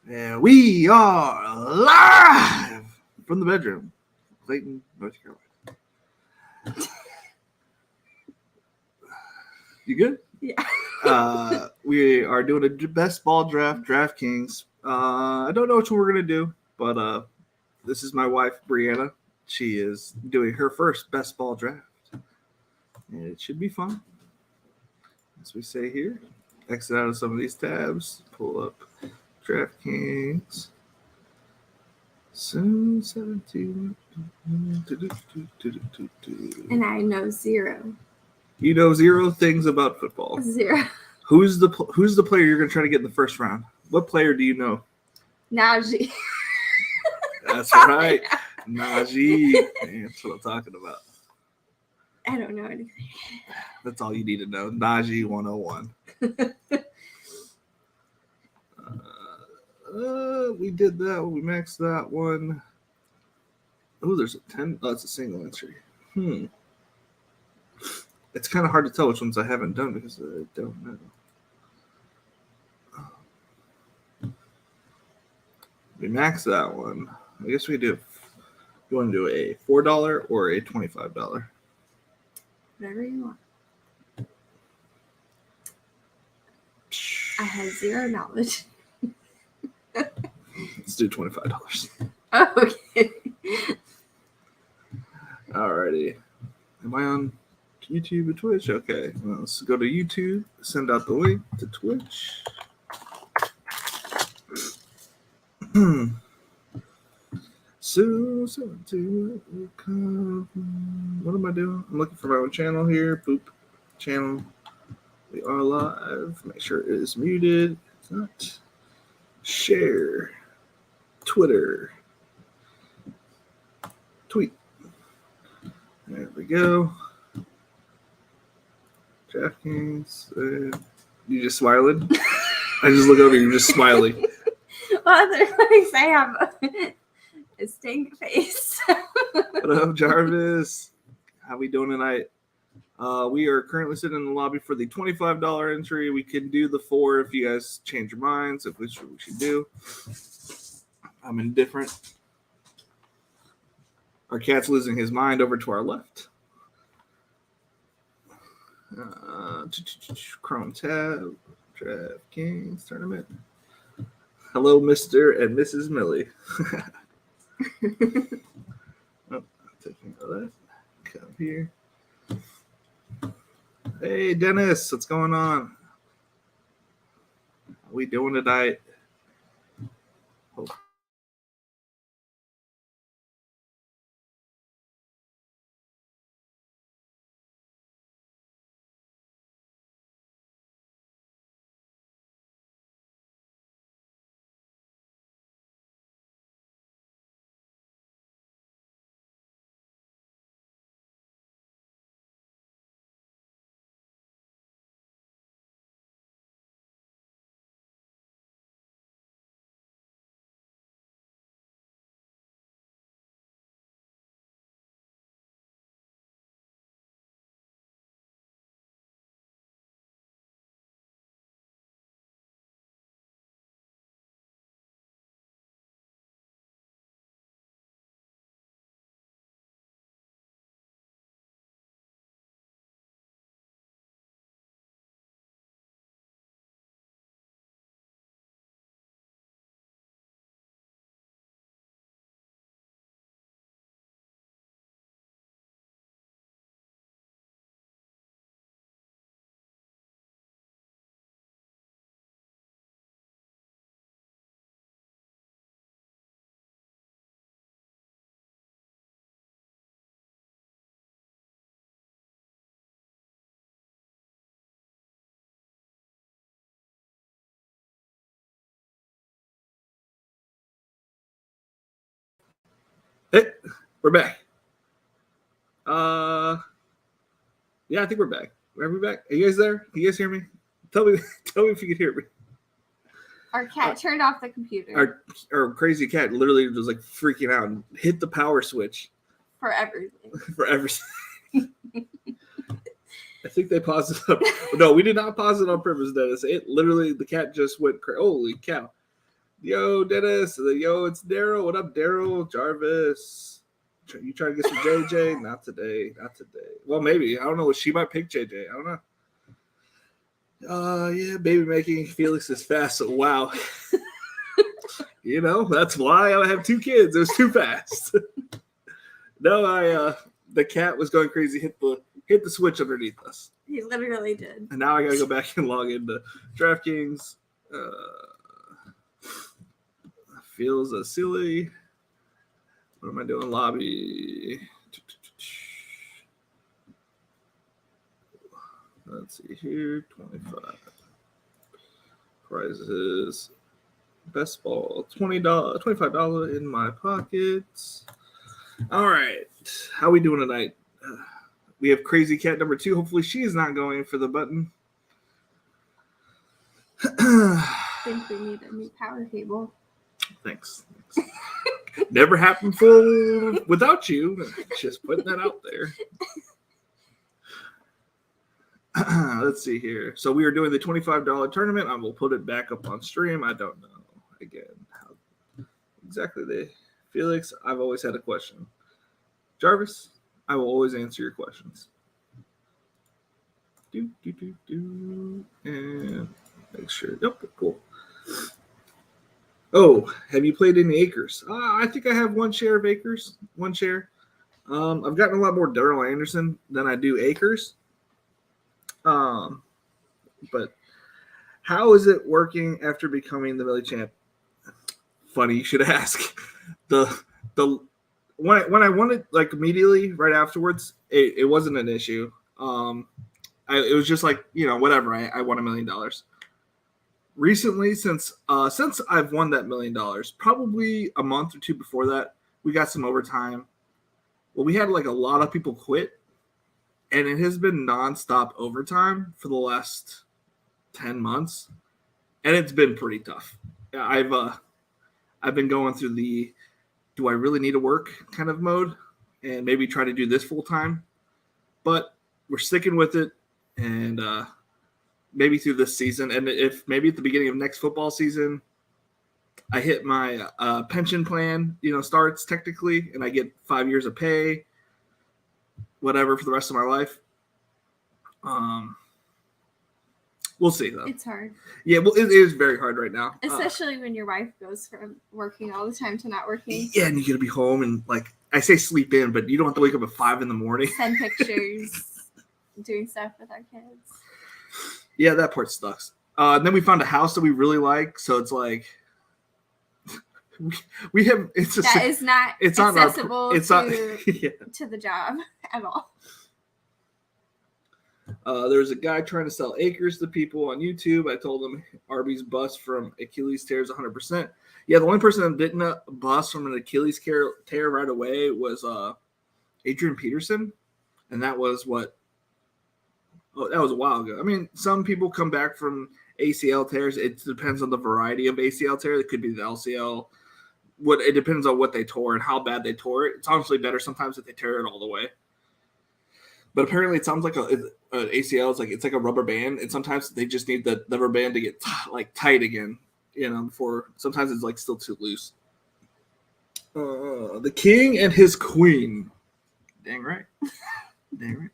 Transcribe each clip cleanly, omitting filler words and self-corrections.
And we are live from the bedroom, Clayton, North Carolina. You good? Yeah. We are doing a best ball draft, Draftkings. I don't know which one we're going to do, but this is my wife, Brianna. She is doing her first best ball draft. And it should be fun. As we say here, exit out of some of these tabs, pull up Draftkings. So 17. And I know zero. You know zero things about football. Zero. Who's the player you're going to try to get in the first round? What player do you know? Najee. That's right. Najee. That's what I'm talking about. I don't know anything. That's all you need to know. Najee 101. We did that one. We maxed that one. Oh, there's a 10. Oh, it's a single entry. It's kind of hard to tell which ones I haven't done because I don't know. We maxed that one. I guess we do. You want to do a $4 or a $25? Whatever you want. I have zero knowledge. Let's do $25. Oh, okay. Alrighty. Am I on YouTube or Twitch? Okay. Well, let's go to YouTube. Send out the link to Twitch. So, what am I doing? I'm looking for my own channel here. Boop. Channel. We are live. Make sure it is muted. It's not. Share. Twitter. Tweet. There we go. Draftkings. You just smiling? I just look over. You're just smiling. Well, there's like I have a stink face. What up, Jarvis? How we doing tonight? We are currently sitting in the lobby for the $25 entry. We can do the 4 if you guys change your minds of which we should do. I'm indifferent. Our cat's losing his mind over to our left. Chrome tab, DraftKings tournament. Hello, Mr. and Mrs. Millie. Taking all that. Come here. Hey, Dennis, what's going on? How we doing tonight? Oh. Hey, we're back. Yeah, I think we're back. Are we back? Are you guys there? Can you guys hear me? Tell me if you can hear me. Our cat turned off the computer. Our crazy cat literally was like freaking out and hit the power switch. For everything. For everything. I think they paused it up. No, we did not pause it on purpose, Dennis. It literally, the cat just went crazy. Holy cow. Yo, Dennis. Yo, it's Daryl. What up, Daryl? Jarvis. You trying to get some JJ? Not today. Not today. Well, maybe. I don't know. She might pick JJ. I don't know. Yeah, baby making Felix is fast. So, wow. That's why I have 2 kids. It was too fast. No, the cat was going crazy. Hit the switch underneath us. He literally did. And now I gotta go back and log into DraftKings. Feels silly. What am I doing? Lobby. Let's see here. 25 prizes. Best ball. $20, $25 in my pockets. All right. How we doing tonight? We have Crazy Cat number 2. Hopefully she is not going for the button. I think we need a new power cable. Thanks. Never happened full without you. Just putting that out there. Let's see here. So we are doing the $25 tournament. I will put it back up on stream. I don't know. Again, how exactly Felix, I've always had a question. Jarvis, I will always answer your questions. And make sure. Yep, cool. Oh, have you played any Acres? I think I have 1 share of Acres. 1 share. I've gotten a lot more Daryl Anderson than I do Acres. But how is it working after becoming the Millie champ? Funny you should ask. When I won it like immediately right afterwards, it wasn't an issue. It was just like, whatever. I won $1 million. Recently, since I've won that $1 million, probably a month or 2 before that, we got some overtime. Well, we had like a lot of people quit, and it has been nonstop overtime for the last 10 months, and it's been pretty tough. I've been going through the do I really need to work kind of mode, and maybe try to do this full time, but we're sticking with it, and maybe through this season, and if maybe at the beginning of next football season, I hit my pension plan, starts technically, and I get 5 years of pay, whatever, for the rest of my life. We'll see, though. It's hard. Yeah, well, it is very hard right now. Especially when your wife goes from working all the time to not working. Yeah, and you got to be home and, like, I say sleep in, but you don't have to wake up at 5 in the morning. Send pictures, doing stuff with our kids. Yeah, that part sucks. And then we found a house that we really like, so it's like we have. That is not accessible to the job at all. There's a guy trying to sell Acres to people on YouTube. I told him Arby's bust from Achilles tear is 100%. Yeah, the only person that didn't bust from an Achilles tear right away was Adrian Peterson, and that was what. Oh, that was a while ago. I mean, some people come back from ACL tears. It depends on the variety of ACL tear. It could be the LCL. It depends on what they tore and how bad they tore it. It's honestly better sometimes if they tear it all the way. But apparently, it sounds like an ACL. It's like a rubber band, and sometimes they just need the rubber band to get tight again. Before sometimes it's like still too loose. The king and his queen. Dang right. Dang right.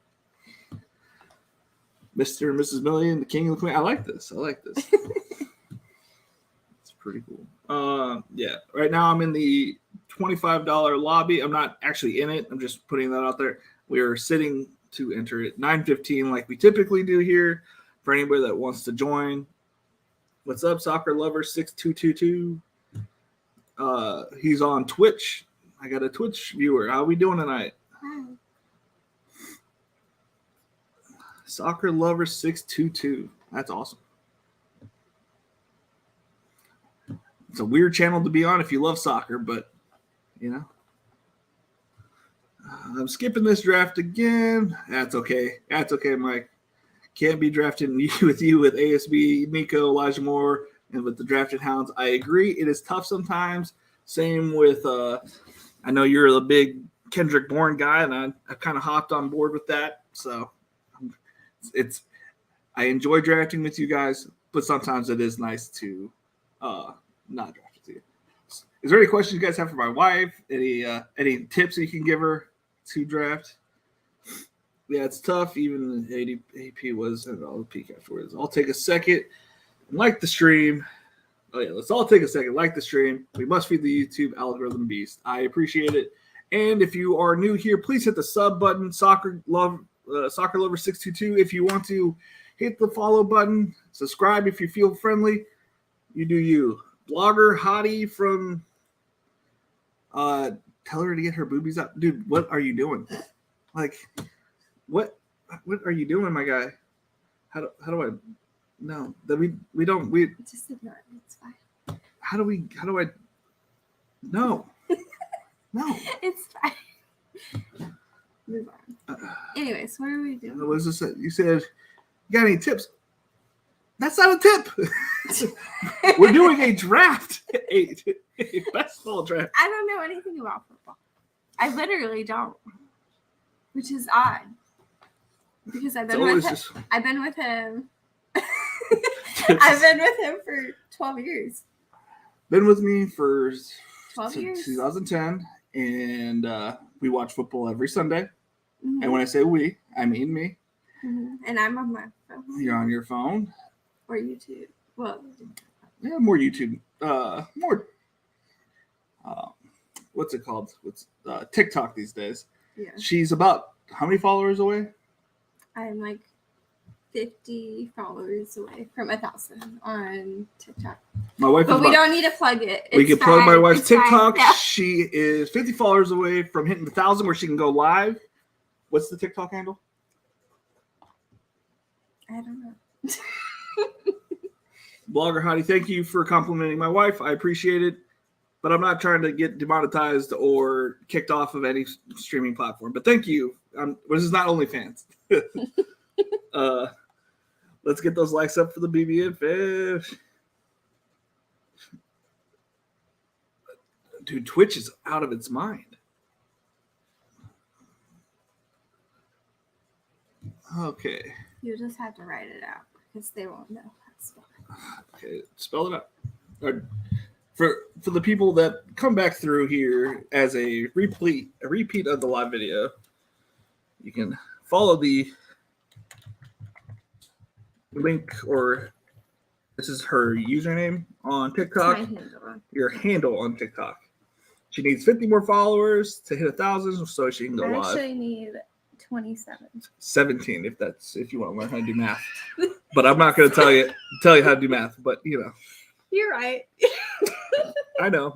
Mr. and Mrs. Million, the king and the queen. I like this. It's pretty cool. Yeah. Right now I'm in the $25 lobby. I'm not actually in it. I'm just putting that out there. We are sitting to enter it 9:15 like we typically do here. For anybody that wants to join. What's up, Soccer Lover 6222? He's on Twitch. I got a Twitch viewer. How are we doing tonight? Hi. Soccer Lover 622. That's awesome. It's a weird channel to be on if you love soccer, but I'm skipping this draft again. That's okay. That's okay, Mike. Can't be drafting with you with ASB, Nico, Elijah Moore, and with the drafted hounds. I agree. It is tough sometimes. Same with I know you're the big Kendrick Bourne guy, and I kind of hopped on board with that. So I enjoy drafting with you guys, but sometimes it is nice to not draft with Is there any questions you guys have for my wife? Any tips that you can give her to draft? Yeah, it's tough. Even AP was, and I'll peek afterwards. I'll take a second and like the stream. Oh yeah, let's all take a second, like the stream. We must feed the YouTube algorithm beast. I appreciate it. And if you are new here, please hit the sub button, Soccer Lover 622. If you want to hit the follow button, subscribe if you feel friendly. You do you. Blogger Hottie from tell her to get her boobies up. Dude, what are you doing? Like, what are you doing, my guy? How do I no, that we don't Just ignore it. It's fine. How do I no. No. It's fine. Move on. Anyways, what are we doing? What was this? You said you got any tips? That's not a tip. We're doing a draft, a best ball draft. I don't know anything about football. I literally don't, which is odd because I've been with him. I've been with him. I've been with him for 12 years. Been with me for 12 years. 2010, and we watch football every Sunday. Mm-hmm. And when I say we, I mean me. Mm-hmm. And I'm on my phone. You're on your phone. Or YouTube. Well, yeah, more YouTube. More. What's it called? What's TikTok these days? Yeah. She's about how many followers away? I'm like 50 followers away from 1,000 on TikTok. My wife. But we don't need to plug it. We can plug my wife's TikTok. Yeah. She is 50 followers away from hitting 1,000, where she can go live. What's the TikTok handle? I don't know. Blogger Hottie, thank you for complimenting my wife. I appreciate it. But I'm not trying to get demonetized or kicked off of any streaming platform. But thank you. This is not OnlyFans. Let's get those likes up for the BBN fish. Dude, Twitch is out of its mind. Okay. You just have to write it out because they won't know how to spell it. Okay, spell it out. For the people that come back through here as a repeat of the live video, you can follow the link, or this is her username on TikTok. Your handle on TikTok. She needs 50 more followers to hit 1,000 so she can go live. I actually need 27. 17 if you want to learn how to do math. But I'm not going to tell you how to do math, but you know. You're right. I know.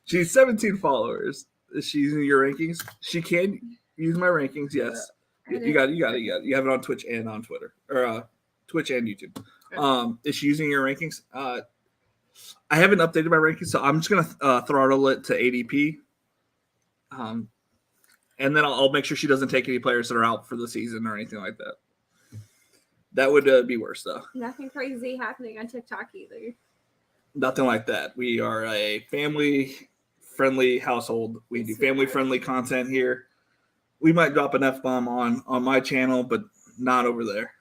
She's 17 followers. Is she using your rankings? She can use my rankings, yes. You got it. You have it on Twitch and on Twitter, or Twitch and YouTube. Is she using your rankings? I haven't updated my rankings, so I'm just gonna throttle it to ADP. And then I'll make sure she doesn't take any players that are out for the season or anything like that. That would be worse, though. Nothing crazy happening on TikTok either. Nothing like that. We are a family-friendly household. We do family-friendly content here. We might drop an F-bomb on my channel, but not over there.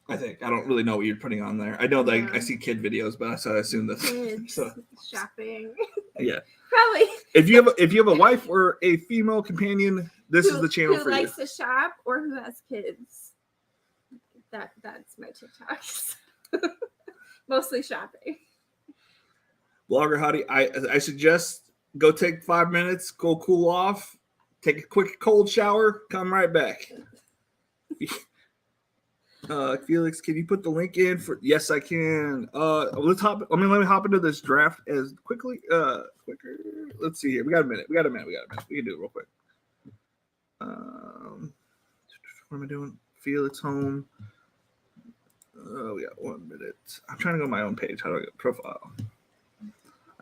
I think. I don't really know what you're putting on there. I know that I see kid videos, but I assume that. Kids, shopping. Yeah. Probably. If you have a wife or a female companion, this is the channel for you. Who likes to shop or who has kids. That's my TikToks. Mostly shopping. Blogger Hottie, I suggest go take 5 minutes, go cool off, take a quick cold shower, come right back. Felix, can you put the link in for? Yes, I can. Let me hop into this draft as quickly. Quicker. Let's see here. We got a minute. We can do it real quick. What am I doing? Felix home. We got 1 minute. I'm trying to go to my own page. How do I get profile?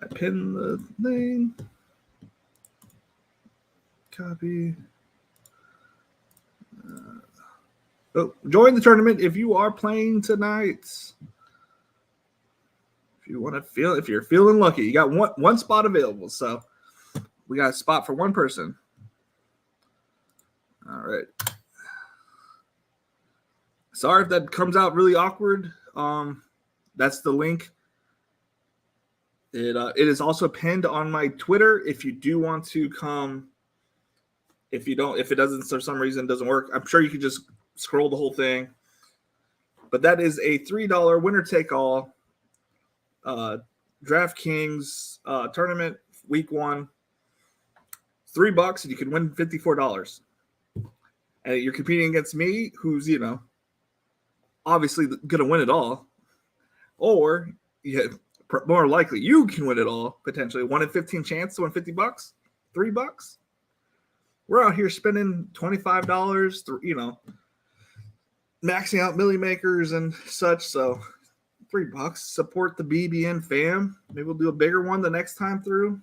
I pin the thing. Copy. Join the tournament if you are playing tonight. If you're feeling lucky, you got one spot available. So we got a spot for one person. All right. Sorry if that comes out really awkward. That's the link. It is also pinned on my Twitter. If you do want to come, if it doesn't for some reason doesn't work, I'm sure you could just scroll the whole thing. But that is a $3 winner take all DraftKings tournament week 1. $3 and you can win $54. And you're competing against me, who's obviously gonna win it all, or more likely you can win it all potentially. 1 in 15 chance to win $50. $3. We're out here spending $25. Maxing out Millie Makers and such. So $3. Support the BBN fam. Maybe we'll do a bigger one the next time through.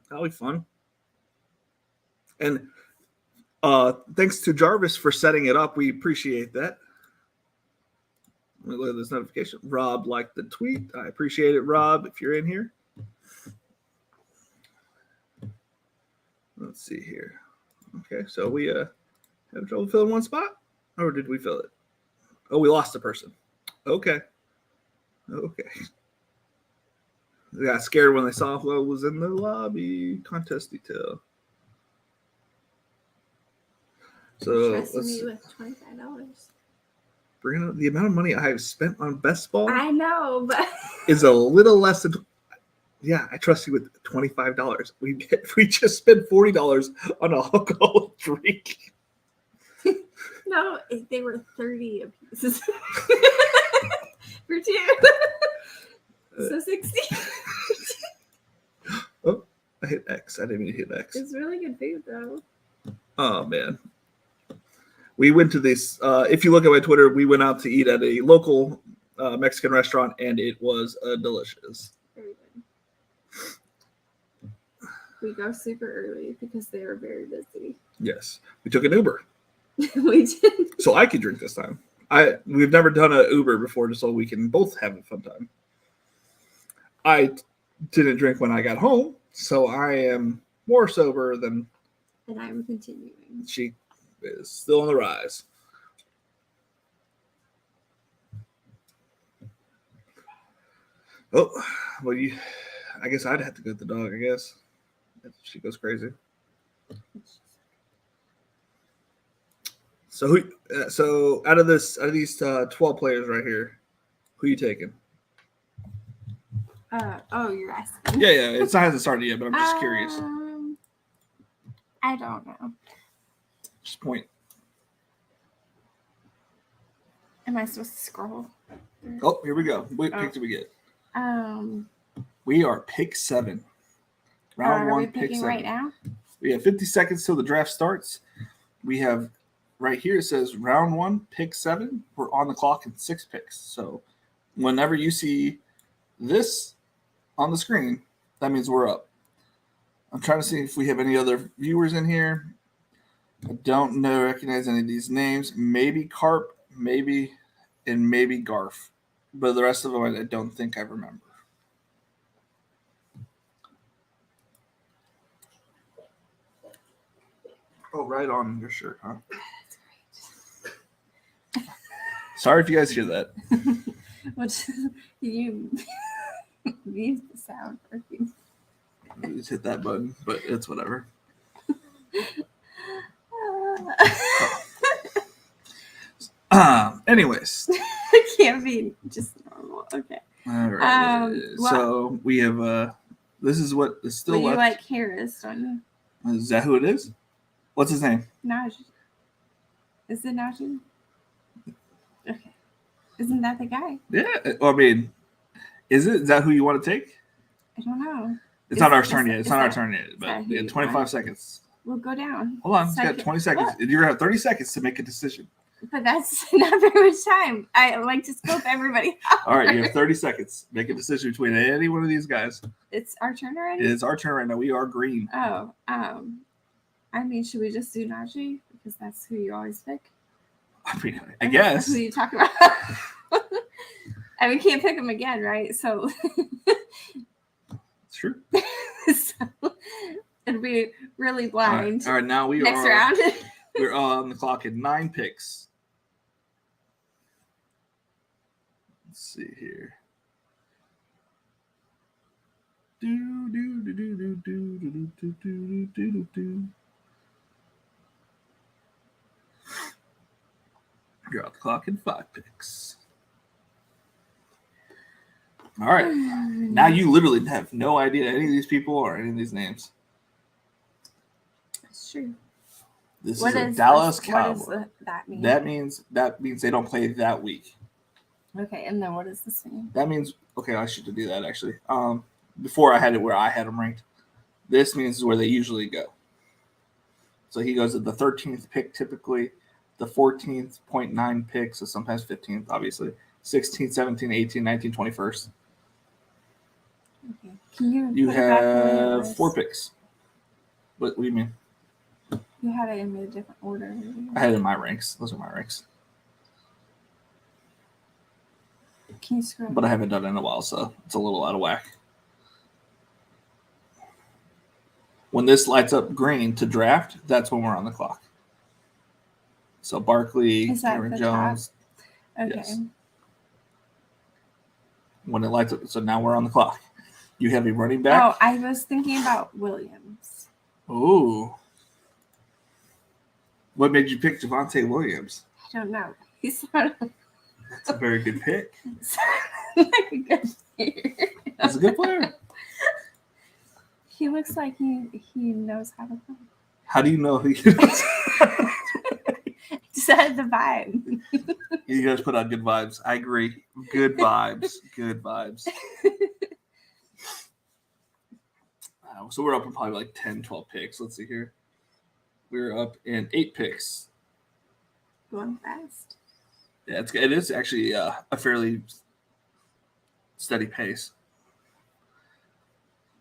That'll be fun. And thanks to Jarvis for setting it up. We appreciate that. Let me look at this notification. Rob liked the tweet. I appreciate it, Rob, if you're in here. Let's see here. Okay, so we have trouble filling one spot? Or did we fill it? Oh, we lost a person. Okay. They got scared when they saw who was in the lobby. Contest detail. So Trust me with $25. Brianna, the amount of money I have spent on Best Ball, I know, but is a little less than. Yeah, I trust you with $25. We just spent $40 on an alcoholic drink. no, they were 30 apiece for 2, so 60. Oh, I hit X. I didn't mean to hit X. It's really good food, though. Oh man. We went to this. If you look at my Twitter, we went out to eat at a local Mexican restaurant, and it was delicious. Very good. We go super early because they are very busy. Yes, we took an Uber. We did. So I could drink this time. We've never done an Uber before, just so we can both have a fun time. I didn't drink when I got home, so I am more sober than. And I'm continuing. She is still on the rise. Oh, well, I guess I'd have to go with the dog, I guess. If she goes crazy. So out of these 12 players right here, who are you taking? You're asking. Yeah, it hasn't started yet, but I'm just curious. I don't know. Just point. Am I supposed to scroll? Oh, here we go. What pick did we get? We are pick 7. Round 1, pick 7. Right now? We have 50 seconds till the draft starts. We have right here, it says round 1, pick 7. We're on the clock in 6 picks. So whenever you see this on the screen, that means we're up. I'm trying to see if we have any other viewers in here. I don't recognize any of these names. Maybe Carp, maybe Garf. But the rest of them, I don't think I remember. Oh, right on your shirt, huh? That's great. Sorry if you guys hear that. What you use the sound working. Just hit that button, but it's whatever. Anyways. It can't be just normal. Okay. All right. So we have this is what is still left. You like Harris, don't you? Is that who it is? What's his name? Najee. Is it Najee? Okay. Isn't that the guy? Yeah. I mean, is it? Is that who you want to take? I don't know. It's not our turn yet. It's not our turn yet. But yeah, 25 seconds. We'll go down. Hold on. It's got 20 seconds. What? You're going to have 30 seconds to make a decision. But that's not very much time. I like to scope everybody out. All right. You have 30 seconds. Make a decision between any one of these guys. It's our turn already? It is our turn right now. We are green. Oh. I mean, should we just do Najee? Because that's who you always pick. I mean, I guess. Who are you talking about? I mean, we can't pick him again, right? So it's true. So it'll be really blind. All right, now we next round. We're on the clock at 9 picks. Let's see here. Do do do do do do do do do do do. You're off the clock in 5 picks. All right. Now you literally have no idea any of these people or any of these names. That's true. This is a Dallas Cowboy. What does that mean? That means they don't play that week. Okay, and then what does this mean? That means I should do that actually. Before I had it where I had them ranked. This means where they usually go. So he goes at the 13th pick typically, the 14th, 0.9 pick, so sometimes 15th, obviously, 16th, 17th, 18th, 19th, 21st. Okay. Can you have 4 picks. What do you mean? You had it in a different order. I had it in my ranks. Those are my ranks. Can you scroll? But I haven't done it in a while, so it's a little out of whack. When this lights up green to draft, that's when we're on the clock. So Barkley, Aaron Jones. Top? Okay. Yes. When it lights up, so now we're on the clock. You have a running back. Oh, I was thinking about Williams. Ooh. What made you pick Javonte Williams? I don't know. He's sort of... That's a very good pick. Like a good player. That's a good player. He looks like he knows how to play. How do you know he knows? Just had the vibe. You guys put out good vibes. I agree. Good vibes. Good vibes. So we're up in probably like 10, 12 picks. Let's see here. We're up in 8 picks. Going fast. Yeah, it is actually a fairly steady pace.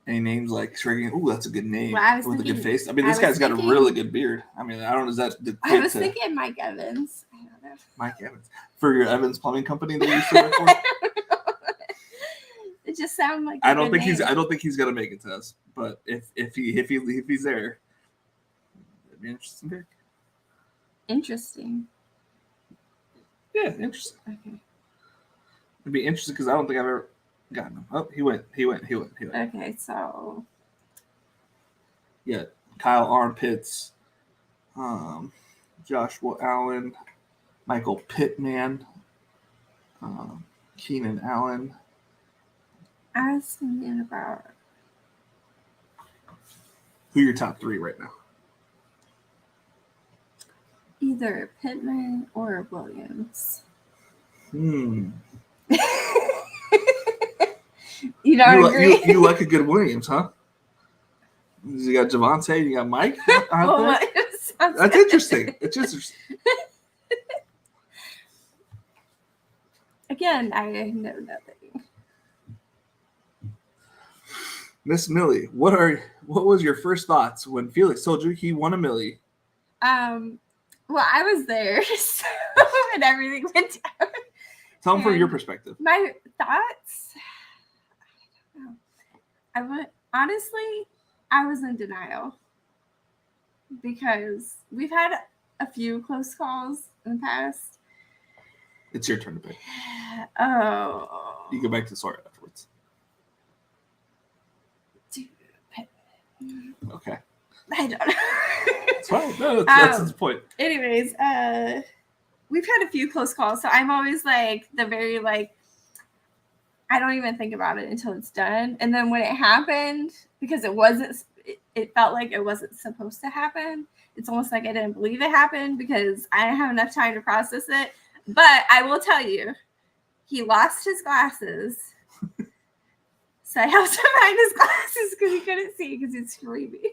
Any names like Shredding? Ooh, that's a good name with a good face. I mean, this guy's got a really good beard. I mean, I don't know. Is that the I was thinking Mike Evans. I don't know. Mike Evans for your Evans Plumbing Company that you used to work for. It just sounds like. I don't think he's gonna make it to us. But if he's there, it'd be an interesting pick. Interesting. Yeah, interesting. Okay. It'd be interesting because I don't think I've ever gotten him. Oh, he went. Okay, so. Yeah, Kyle Armpits, Joshua Allen, Michael Pittman, Keenan Allen. I was thinking about. Who are your top 3 right now? Either Pittman or Williams. You don't agree? You like a good Williams, huh? You got Javonte, you got Mike. That's interesting. It's interesting. Again, I know nothing. Miss Millie, what was your first thoughts when Felix told you he won $1 million? Well, I was there, so and everything went down. Tell them from your perspective. My thoughts, I don't know. Honestly, I was in denial because we've had a few close calls in the past. It's your turn to pick. Oh. You go back to the story afterwards. Dude. Okay. I don't know. It's fine. No, that's the point. Anyways, we've had a few close calls, so I'm always like the very like I don't even think about it until it's done. And then when it happened, because it felt like it wasn't supposed to happen. It's almost like I didn't believe it happened because I didn't have enough time to process it. But I will tell you, he lost his glasses. So I helped him find his glasses because he couldn't see because he's screaming.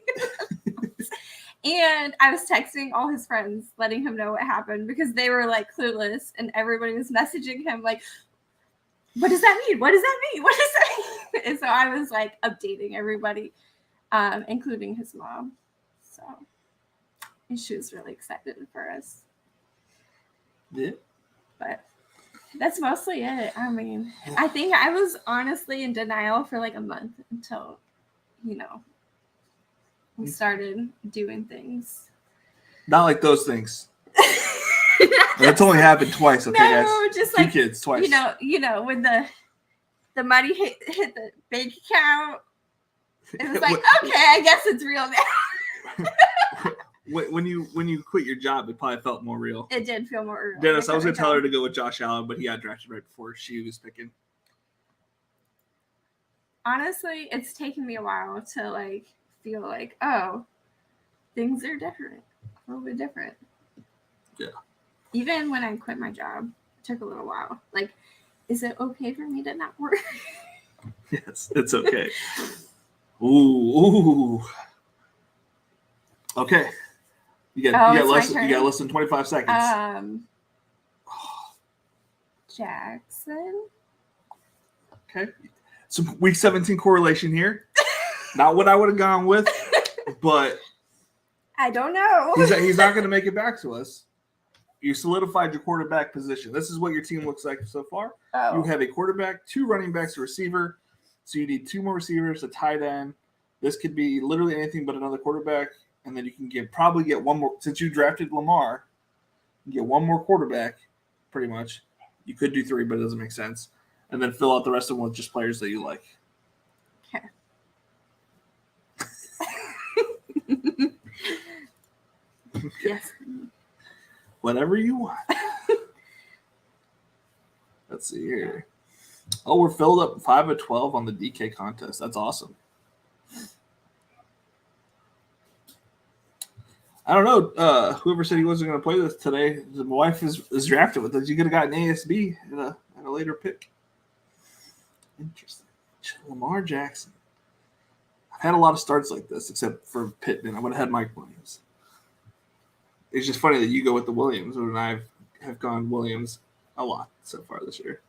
And I was texting all his friends, letting him know what happened because they were like clueless and everybody was messaging him like, what does that mean? What does that mean? What does that mean? And so I was like updating everybody, including his mom. So and she was really excited for us. Yeah. But that's mostly it. I mean, I think I was honestly in denial for like a month until, we started doing things. Not like those things. That's only happened twice, okay, no, guys? Just 2 like kids twice. You know when the money hit the bank account. It was like, okay, I guess it's real now. When you quit your job, it probably felt more real. It did feel more real. Dennis, I was gonna tell her to go with Josh Allen, but he got drafted right before she was picking. Honestly, it's taken me a while to like feel like, oh, things are different, a little bit different. Yeah. Even when I quit my job, it took a little while. Like, is it okay for me to not work? Yes, it's okay. Ooh. Okay. You got less than 25 seconds. Jackson. Okay. Some week 17 correlation here. Not what I would have gone with, but I don't know. He's not going to make it back to us. You solidified your quarterback position. This is what your team looks like so far. Oh. You have a quarterback, 2 running backs, a receiver. So you need 2 more receivers, a tight end. This could be literally anything but another quarterback. And then you can probably get one more. Since you drafted Lamar, you get one more quarterback, pretty much. You could do 3, but it doesn't make sense. And then fill out the rest of them with just players that you like. Okay. Yes. Whatever you want. Let's see here. Oh, we're filled up 5 of 12 on the DK contest. That's awesome. I don't know. Whoever said he wasn't going to play this today, my wife is drafted with us. You could have gotten ASB at a later pick. Interesting. Lamar Jackson. I've had a lot of starts like this, except for Pittman. I would have had Mike Williams. It's just funny that you go with the Williams, and I have gone Williams a lot so far this year.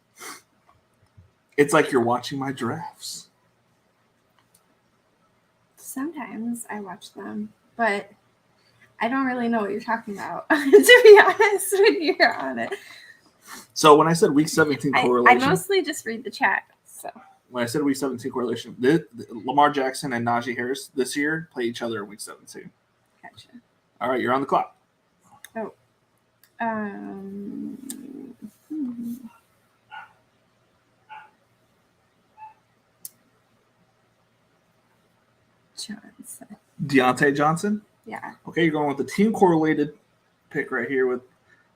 It's like you're watching my drafts. Sometimes I watch them, but I don't really know what you're talking about, to be honest, when you're on it. So when I said week 17 correlation. I mostly just read the chat. So when I said week 17 correlation, Lamar Jackson and Najee Harris this year play each other in week 17. Gotcha. All right, you're on the clock. Oh. Johnson. Deontay Johnson? Yeah. Okay, you're going with the team correlated pick right here with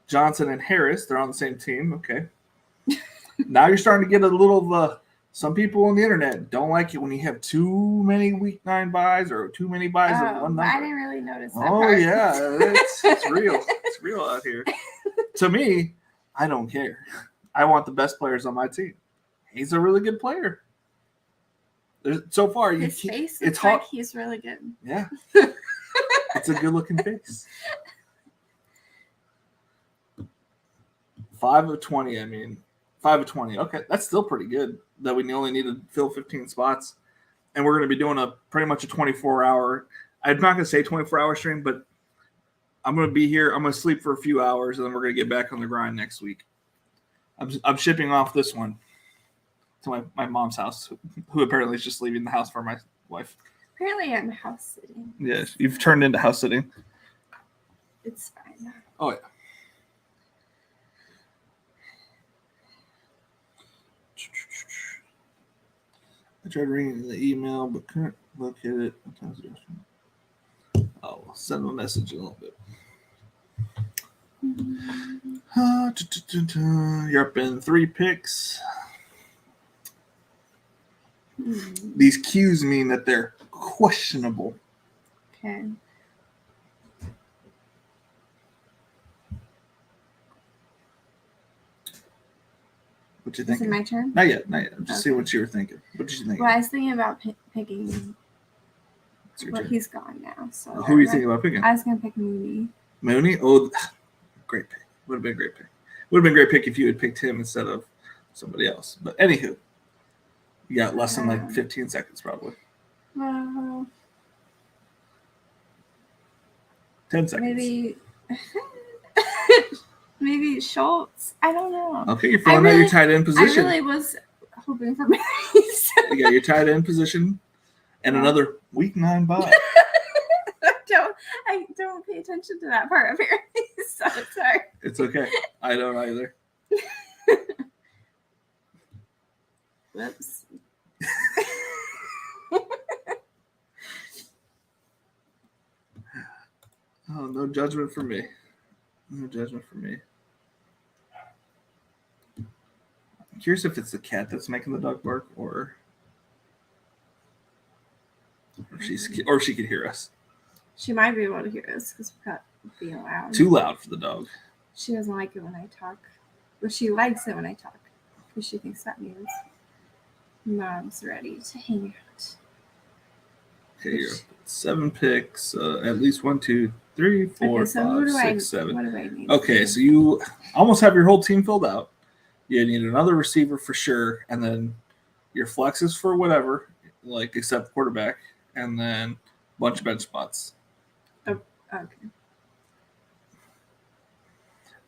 Johnson and Harris. They're on the same team. Okay. Now you're starting to get a little some people on the internet don't like it when you have too many week 9 buys or too many buys of one number. I didn't really notice that. Oh, part. yeah. It's real. It's real out here. To me, I don't care. I want the best players on my team. He's a really good player. So far, his face looks like he's really good. Yeah. It's a good-looking face. 5 of 20, I mean. 5 of 20. Okay, that's still pretty good that we only need to fill 15 spots. And we're going to be doing pretty much a 24-hour. I'm not going to say 24-hour stream, but I'm going to be here. I'm going to sleep for a few hours, and then we're going to get back on the grind next week. I'm shipping off this one to my mom's house, who apparently is just leaving the house for my wife. Apparently I'm house sitting. Yes, you've turned into house sitting. It's fine. Oh, yeah. I tried reading the email, but couldn't locate it. I'll send them a message in a little bit. You're up in 3 picks. These cues mean that they're questionable. Okay. What you thinking? Is it my turn? Not yet. I'm just seeing what you were thinking. What did you think? Well, I was thinking about picking. But he's gone now. So who are you thinking about picking? I was going to pick Mooney. Mooney? Oh, great pick. Would have been a great pick. Would have been a great pick if you had picked him instead of somebody else. But anywho, you got less than like 15 seconds probably. 10 seconds. Maybe Schultz. I don't know. Okay, you're filling out your tight end position. I really was hoping for Mooney. You got your tight end position and another week 9 bye. don't pay attention to that part apparently. So sorry. It's okay. I don't either. Whoops. Oh, no judgment for me. No judgment for me. I'm curious if it's the cat that's making the dog bark, or she could hear us. She might be able to hear us because we're not being loud. Too loud for the dog. She doesn't like it when I talk. But she likes it when I talk because she thinks that means Mom's ready to hang out. Okay, you're 7 picks. At least 1, 2, 3, 4, 5, 6, 7. What do I need? Okay, so you almost have your whole team filled out. You need another receiver for sure, and then your flexes for whatever, like except quarterback, and then a bunch of bench spots. Oh, okay.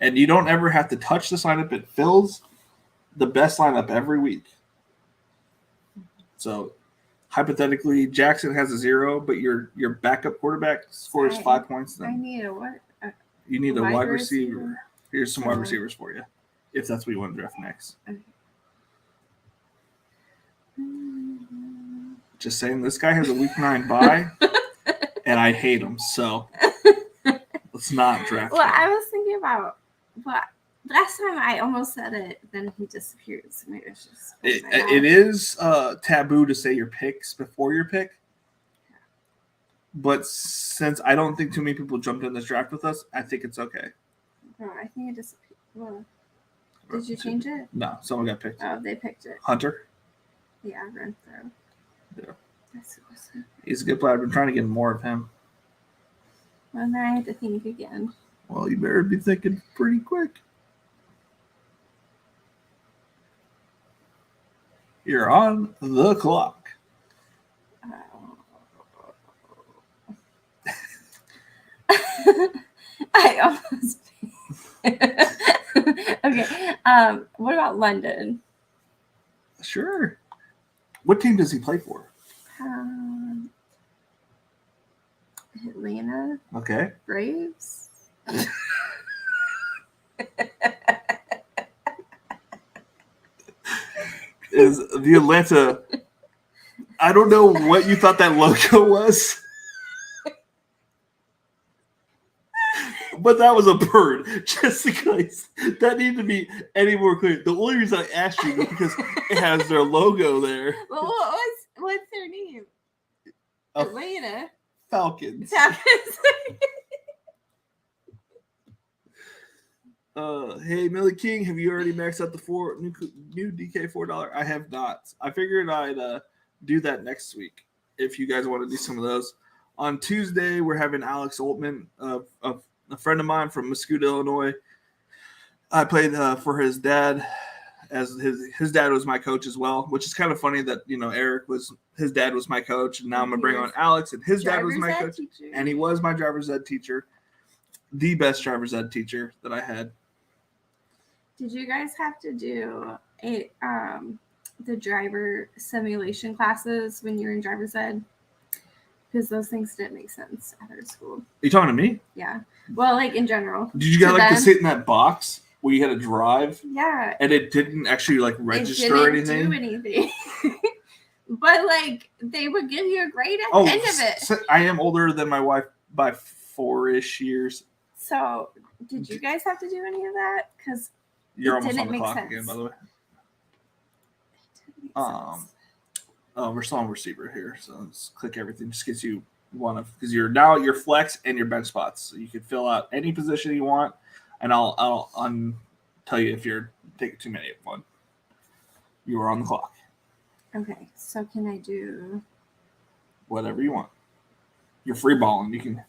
And you don't ever have to touch this lineup. It fills the best lineup every week. So hypothetically, Jackson has a 0, but your backup quarterback scores 5 points. Then I need a what? You need a wide receiver. Here's some wide receivers for you, if that's what you want to draft next. Okay. Just saying, this guy has a week 9 bye, and I hate him. So let's not draft him. Well, I was thinking about last time I almost said it, then he disappeared. So maybe it's just it is taboo to say your picks before your pick. But since I don't think too many people jumped in this draft with us, I think it's okay. Oh, I think it disappeared. Well, did you change it? No, someone got picked. Oh, they picked it. Hunter? Yeah, Renfro. Yeah. That's awesome. He's a good player. I've been trying to get more of him. Well, now I have to think again. Well, you better be thinking pretty quick. You're on the clock. I almost. Okay. What about London? Sure. What team does he play for? Atlanta. Okay. Braves. Is the Atlanta? I don't know what you thought that logo was. But that was a bird, just in case that needed to be any more clear. The only reason I asked you is because it has their logo there. Well, what's their name? Atlanta Falcons. Hey, Millie King, have you already maxed out the new DK $4? I have not. I figured I'd do that next week if you guys want to do some of those. On Tuesday, we're having Alex Oltman, a friend of mine from Muscoota, Illinois. I played for his dad, as his dad was my coach as well, which is kind of funny that, his dad was my coach, and now I'm going to bring on Alex, and his dad was my coach, and he was my driver's ed teacher, the best driver's ed teacher that I had. Did you guys have to do the driver simulation classes when you were in driver's ed? Because those things didn't make sense at our school. Are you talking to me? Yeah. Well, like in general. Did you guys to sit in that box where you had to drive? Yeah. And it didn't actually register anything? It didn't do anything. But they would give you a grade at the end of it. So I am older than my wife by 4-ish years. So did you guys have to do any of that? Because you're almost on the clock again, by the way. We're still on receiver here, so let's click everything. Just gets you one of, because you're now your flex and your bench spots, so you can fill out any position you want, and I'll tell you if you're taking too many of one. You are on the clock. Okay, so can I do whatever you want? You're free balling. You can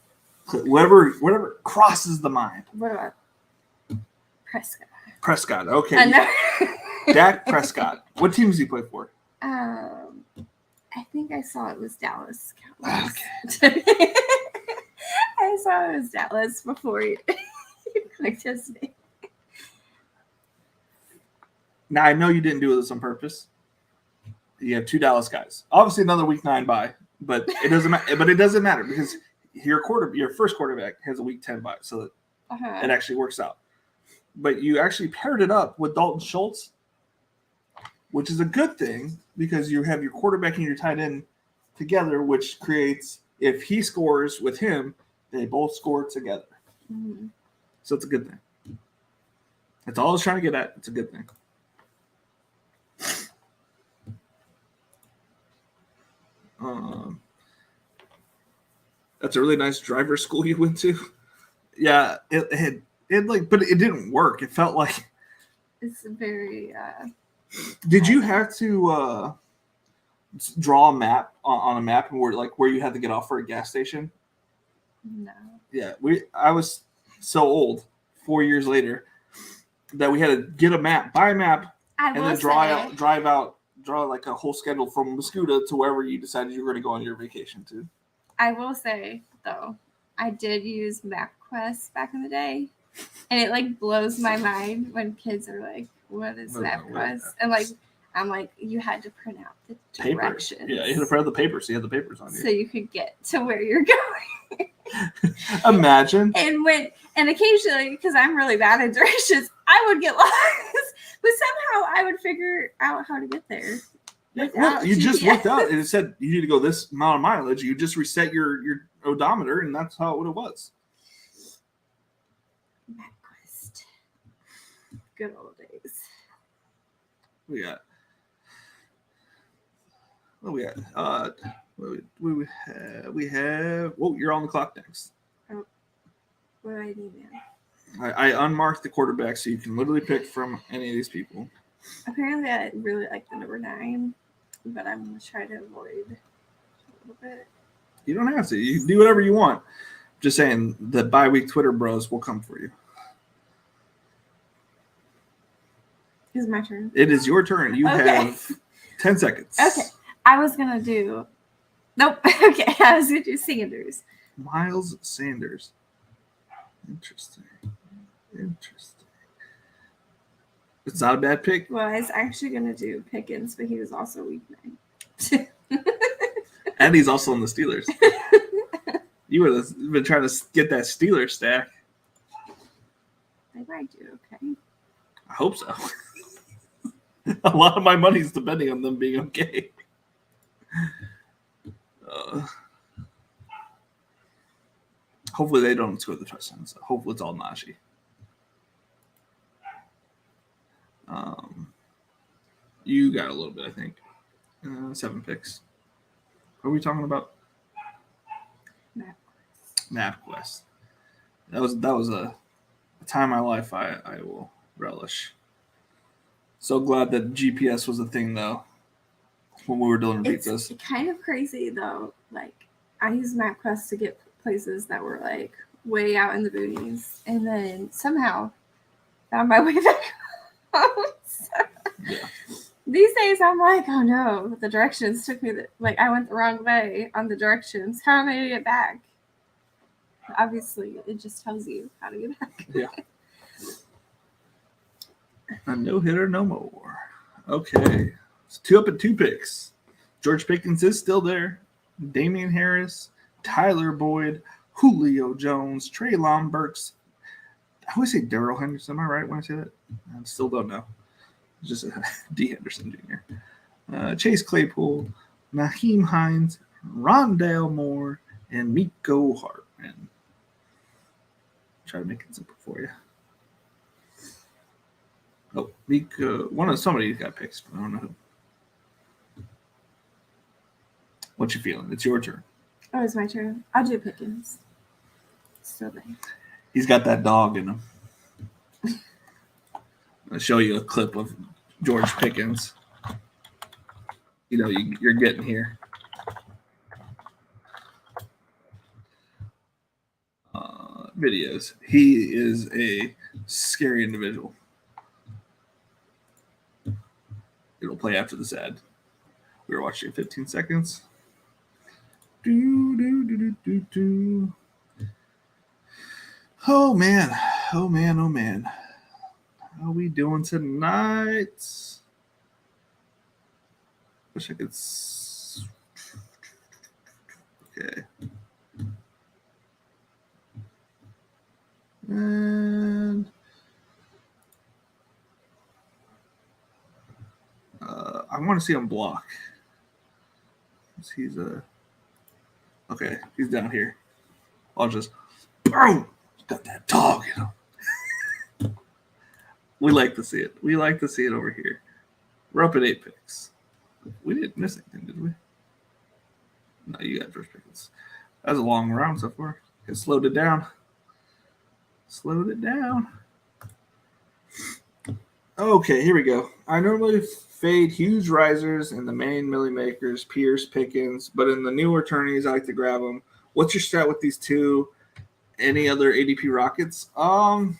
click whatever crosses the mind. What about Prescott? Prescott, okay. Dak Prescott. What team does he play for? I think I saw it was Dallas Cowboys. Okay. I saw it was Dallas before you clicked his name. Now, I know you didn't do this on purpose. You have 2 Dallas guys. Obviously, another week 9 bye, but it doesn't matter. But it doesn't matter because your first quarterback has a week 10 bye, so that it actually works out. But you actually paired it up with Dalton Schultz, which is a good thing because you have your quarterback and your tight end together, which creates, if he scores with him, they both score together. Mm-hmm. So it's a good thing. That's all I was trying to get at. It's a good thing. That's a really nice driver school you went to. Yeah, it but it didn't work. It felt like it's very. Did you have to draw a map on a map and where you had to get off for a gas station? No. Yeah, I was so old 4 years later that we had to get a map, buy a map, and then draw like a whole schedule from Muscuda to wherever you decided you were going to go on your vacation to. I will say though, I did use MapQuest back in the day, and it like blows my mind when kids are like, "What is MapQuest?" And like, I'm like, you had to print out the directions. Yeah, you had to print out the papers. So you had the papers on you, so you could get to where you're going. Imagine. And occasionally, because I'm really bad at directions, I would get lost, but somehow I would figure out how to get there. Well, you just looked out and it said you need to go this amount of mileage. You just reset your odometer, and that's how it was. MapQuest. Good old days. We got. We have. Whoa, you're on the clock next. Oh, what do I need now? I unmarked the quarterback, so you can literally pick from any of these people. Apparently, I really like the number 9, but I'm going to try to avoid a little bit. You don't have to. You can do whatever you want. Just saying, the bye-week Twitter bros will come for you. It's my turn. It is your turn. You have 10 seconds. Okay. I was going to do... Nope. Okay. I was going to do Sanders. Miles Sanders. Interesting. It's not a bad pick. Well, I was actually going to do Pickens, but he was also week 9. And he's also on the Steelers. You would have been trying to get that Steelers stack. They might do okay. I hope so. A lot of my money's depending on them being okay. Hopefully they don't score the touchdowns. So hopefully it's all Najee. You got a little bit, I think. 7 picks. What are we talking about? MapQuest. That was a time in my life I will relish. So glad that GPS was a thing though when we were delivering pizzas. It's kind of crazy though. Like I used MapQuest to get places that were like way out in the boonies, and then somehow found my way back home. Yeah. These days I'm like, oh no, the directions took me I went the wrong way on the directions. How am I gonna get back? Obviously, it just tells you how to get back. Yeah. A no hitter, no more. Okay. It's 2 up and 2 picks. George Pickens is still there. Damian Harris, Tyler Boyd, Julio Jones, Treylon Burks. I always say Darrell Henderson. Am I right when I say that? I still don't know. It's just D. Henderson Jr. Chase Claypool, Naheem Hines, Rondale Moore, and Miko Hartman. Try to make it simple for you. Oh, Miko. Somebody got picks, but I don't know who. What you feeling? It's your turn. Oh, it's my turn. I'll do Pickens. Still there. He's got that dog in him. I'll show you a clip of George Pickens. You know, you're getting here. Videos. He is a scary individual. It'll play after this ad. We were watching 15 seconds. Oh man. How are we doing tonight? Wish I could. Okay. And I want to see him block. He's okay. He's down here. I'll just boom. Got that dog in him. We like to see it. We like to see it over here. We're up at 8 picks. We didn't miss anything, did we? No, you got first picks. That was a long round so far. It slowed it down. Slowed it down. Okay, here we go. I normally fade huge risers in the main Millie Makers, Pierce, Pickens, but in the newer tourneys, I like to grab them. What's your strat with these two? Any other ADP Rockets? I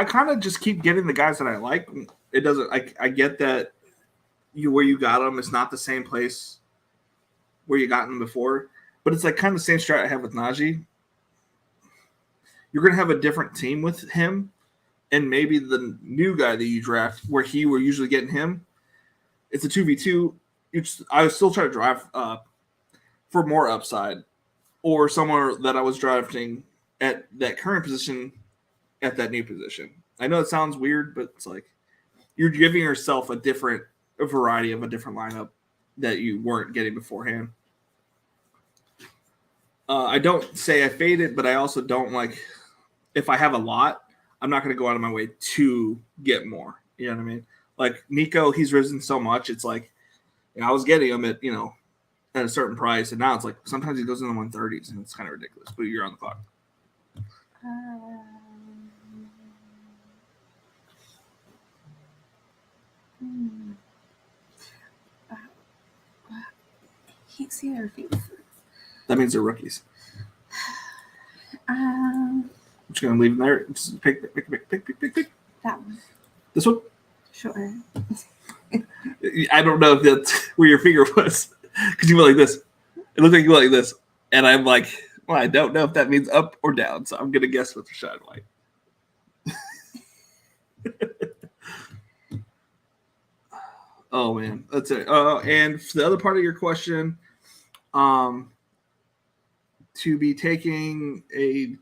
kind of just keep getting the guys that I like. It doesn't. I get that where you got them, it's not the same place where you got them before, but it's like kind of the same strat I have with Najee. You're gonna have a different team with him, and maybe the new guy that you draft, where we're usually getting him, it's a 2v2. I would still try to draft for more upside, or somewhere that I was drafting at that current position at that new position. I know it sounds weird, but it's like you're giving yourself a variety of a different lineup that you weren't getting beforehand. I don't say I fade it, but I also don't like if I have a lot, I'm not going to go out of my way to get more. You know what I mean? Like Nico, he's risen so much. It's like I was getting him at at a certain price, and now it's like sometimes he goes in the 130s, and it's kind of ridiculous. But you're on the clock. Can't see their faces. That means they're rookies. I'm just gonna leave them there. Just pick. That one. This one? Sure. I don't know if that's where your finger was, because you went like this. It looked like you went like this, and I'm like, well, I don't know if that means up or down, so I'm gonna guess with Rashad White. Oh man, that's it. And for the other part of your question, to be taking in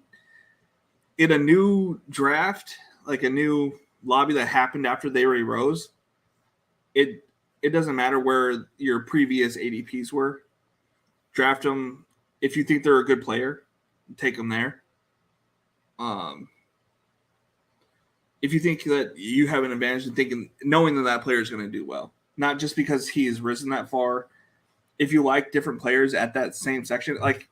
a new draft, like a new lobby that happened after they already rose, it doesn't matter where your previous ADPs were. Draft them if you think they're a good player. Take them there. If you think that you have an advantage in knowing that player is going to do well, not just because he's risen that far. If you like different players at that same section, like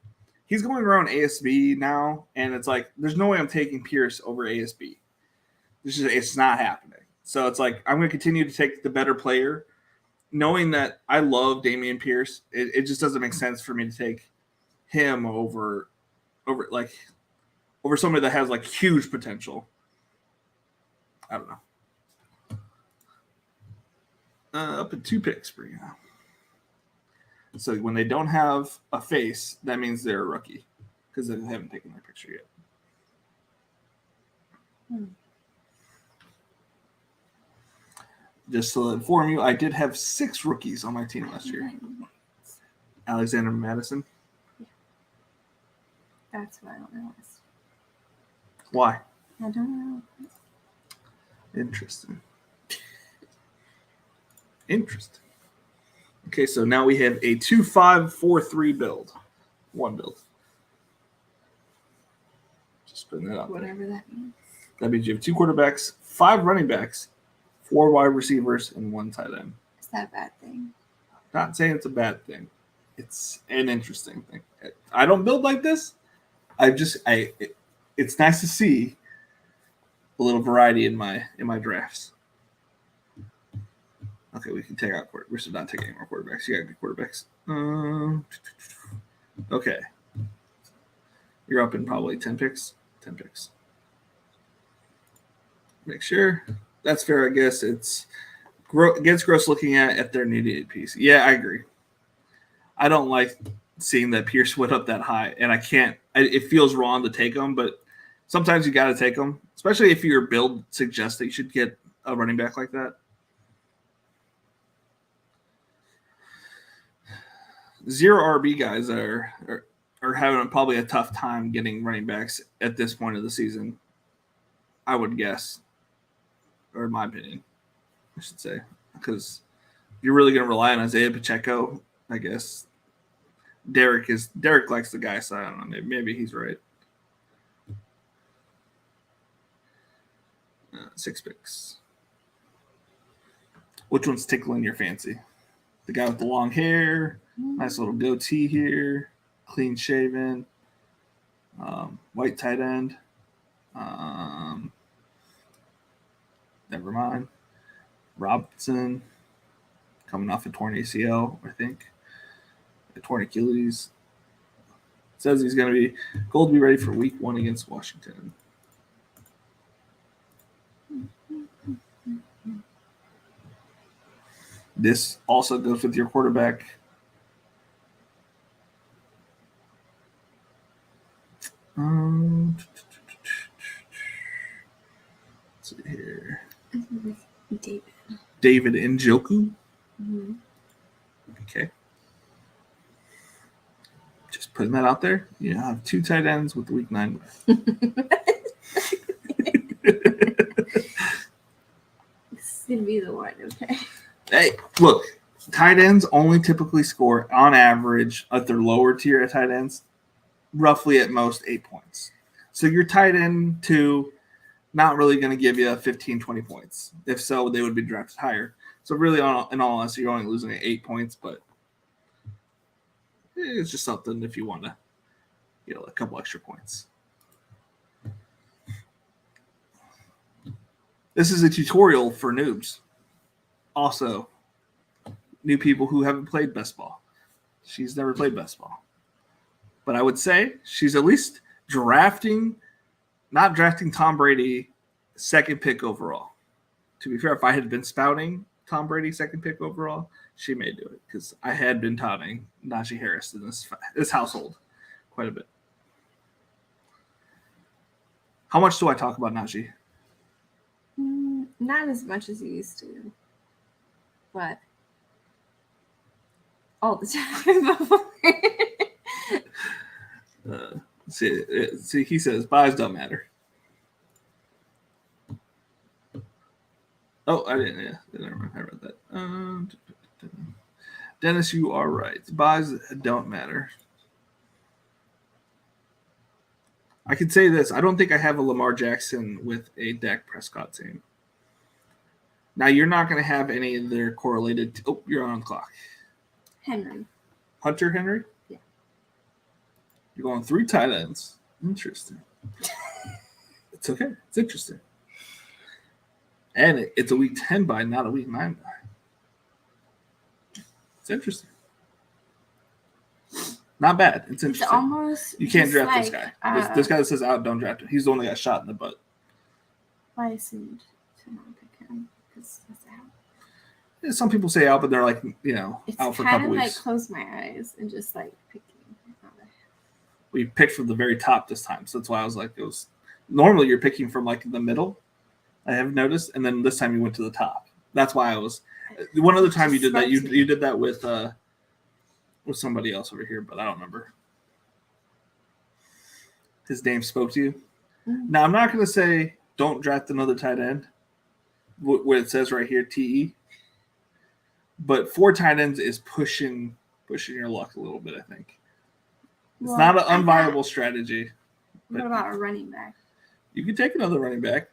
he's going around ASB now, and it's like there's no way I'm taking Pierce over ASB. It's not happening. So it's like I'm going to continue to take the better player, knowing that I love Dameon Pierce. It just doesn't make sense for me to take him over somebody that has like huge potential. I don't know. Up at 2 picks for you. So when they don't have a face, that means they're a rookie because they haven't taken their picture yet. Just to inform you, I did have 6 rookies on my team last year. Alexander Madison. Yeah. That's what I don't know. Why? I don't know. Interesting. Okay, so now we have a 2-5-4-3 build. One build. Just putting that out Whatever that means. That means you have 2 quarterbacks, 5 running backs, 4 wide receivers, and 1 tight end. Is that a bad thing? Not saying it's a bad thing. It's an interesting thing. I don't build like this. It's nice to see a little variety in my drafts. Okay, we can take out quarterbacks. We're still not taking any more quarterbacks. You got good quarterbacks. Okay. You're up in probably 10 picks. 10 picks. Make sure. That's fair, I guess. It's gets gross looking at their needed piece. Yeah, I agree. I don't like seeing that Pierce went up that high, and I can't. It feels wrong to take them, but sometimes you got to take them, especially if your build suggests that you should get a running back like that. Zero RB guys are are having probably a tough time getting running backs at this point of the season, I would guess, or in my opinion, I should say, because if you're really going to rely on Isaiah Pacheco, I guess Derek likes the guy, so I don't know. Maybe he's right. 6 picks. Which one's tickling your fancy? The guy with the long hair, nice little goatee here, clean shaven, white tight end. Never mind. Robinson, coming off a torn ACL, I think. A torn Achilles. Says he's going to be goal to be ready for week 1 against Washington. This also goes with your quarterback. Let's see here. David Njoku. Mm-hmm. Okay. Just putting that out there. You have 2 tight ends with the week 9. This is going to be the one, okay? Hey, look, tight ends only typically score, on average, at their lower tier of tight ends, roughly at most 8 points. So your tight end 2, not really going to give you 15, 20 points. If so, they would be drafted higher. So really, in all honesty, you're only losing at 8 points, but it's just something if you want to, a couple extra points. This is a tutorial for noobs. Also, new people who haven't played best ball. She's never played best ball. But I would say she's at least not drafting Tom Brady 2nd pick overall. To be fair, if I had been spouting Tom Brady 2nd pick overall, she may do it because I had been touting Najee Harris in this household quite a bit. How much do I talk about Najee? Not as much as you used to, but all the time before. See, he says buys don't matter. Oh, I didn't. Yeah, never mind. I read that. Dennis, you are right. Buys don't matter. I can say this. I don't think I have a Lamar Jackson with a Dak Prescott team. Now, you're not going to have any of their correlated. You're on the clock. Hunter Henry? Yeah. You're going 3 tight ends. Interesting. It's okay. It's interesting. And it's a week 10 buy, not a week 9 buy. It's interesting. Not bad. It's interesting. It's almost you can't draft this guy. This guy that says out, don't draft him. He's the one that got shot in the butt. I assumed to not pick him because he's out. Yeah, some people say out, but they're like, it's out for a couple weeks. It's kind of like close my eyes and just like picking. We picked from the very top this time, so that's why I was like, it was. Normally you're picking from like the middle. I have noticed, and then this time you went to the top. That's why I was. One other time you did that. You did that with somebody else over here, but I don't remember. His name spoke to you. Mm-hmm. Now I'm not going to say don't draft another tight end. What it says right here, TE. But 4 tight ends is pushing your luck a little bit. I think it's not an unviable strategy. What about a running back? You can take another running back.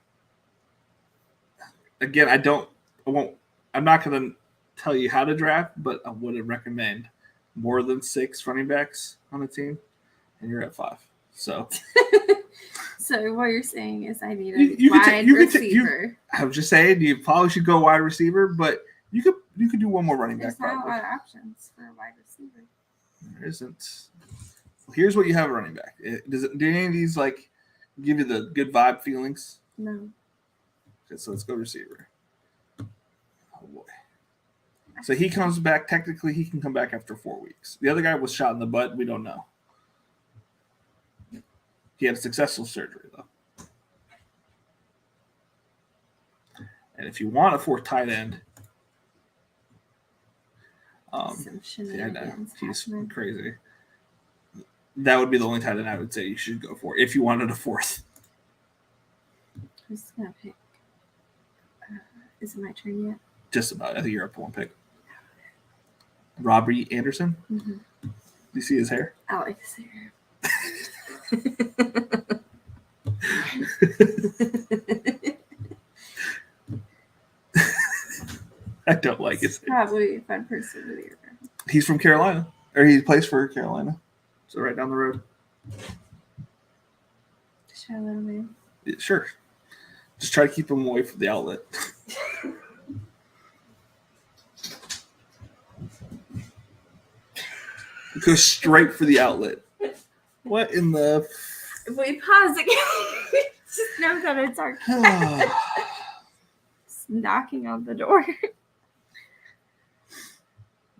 Again, I'm not going to tell you how to draft, but I would recommend more than 6 running backs on a team, and you're at 5. So, so what you're saying is I need a wide receiver. I was just saying you probably should go wide receiver, but you could do one more running back. There's not a lot of options for a wide receiver. There isn't. Here's what you have a running back. Do any of these like give you the good vibe feelings? No. Okay, so let's go receiver. Oh boy. So he comes back. Technically, he can come back after 4 weeks. The other guy was shot in the butt. We don't know. He had a successful surgery, though. And if you want a 4th tight end, he's crazy. that would be the only tight end I would say you should go for if you wanted a fourth. Who's gonna pick? Is it my turn yet? Just about. I think you're up to one pick. Robbie Anderson. Mm-hmm. Do you see his hair? I like his hair. I don't like his hair. Probably a fun person to be around. He's from Carolina, or he plays for Carolina, so right down the road. Should I let him in? Yeah, sure. Just try to keep him away from the outlet. Go straight for the outlet. What in the? If we pause again, just know that it's our cat. Just knocking on the door.